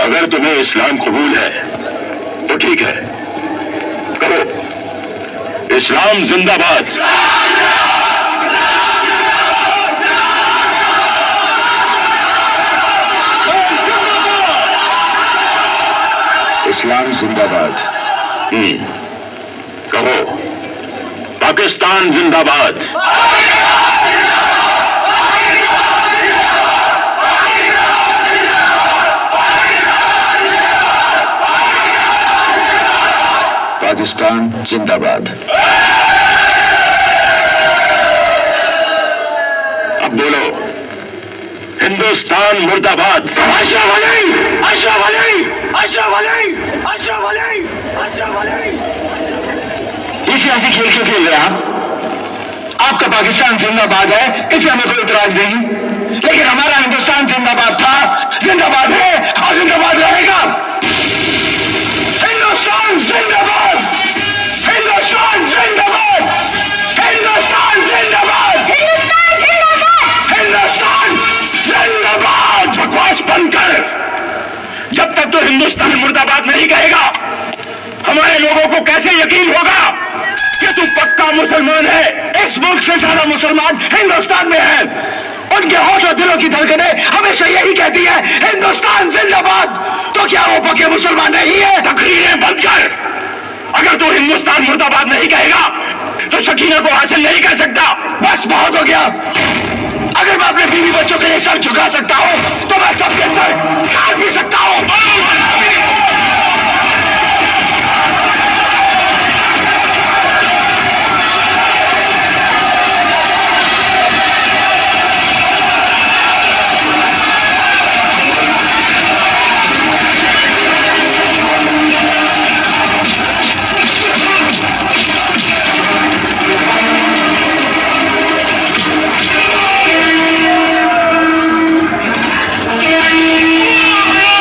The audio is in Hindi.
अगर तुम्हें इस्लाम कबूल है तो ठीक है, कहो इस्लाम जिंदाबाद। इस्लाम जिंदाबाद। कहो पाकिस्तान जिंदाबाद। पाकिस्तान जिंदाबाद। अब बोलो हिंदुस्तान मुर्दाबाद। अशरफ अली, अशरफ अली, अशरफ अली, अशरफ अली, अशरफ अली। ये सियासी खेल क्यों खेल रहे हैं आप? आपका पाकिस्तान जिंदाबाद है, इससे हमें कोई इतराज नहीं, लेकिन हमारा हिंदुस्तान जिंदाबाद था, जिंदाबाद है और जिंदाबाद रहेगा। हिंदुस्तान जिंदाबाद, हिंदुस्तान जिंदाबाद, हिंदुस्तान जिंदाबाद, हिंदुस्तान जिंदाबाद, हिंदुस्तान जिंदाबाद। बकवास बंद कर। जब तक तो हिंदुस्तान मुर्दाबाद नहीं कहेगा, हमारे लोगों को कैसे यकीन होगा कि तू पक्का मुसलमान है? इस मुल्क से ज्यादा मुसलमान हिंदुस्तान में है। उनके होठ और दिलों की धड़कनें हमेशा यही कहती है हिंदुस्तान जिंदाबाद। तो क्या वो पक्के मुसलमान नहीं है? तकरीरें बंद कर। अगर तू हिंदुस्तान मुर्दाबाद नहीं कहेगा तो सकीना को हासिल नहीं कर सकता। बस बहुत हो गया। अगर मैं अपने बीवी बच्चों के लिए सर झुका सकता हूं तो मैं सबके सर काट भी सकता हूं।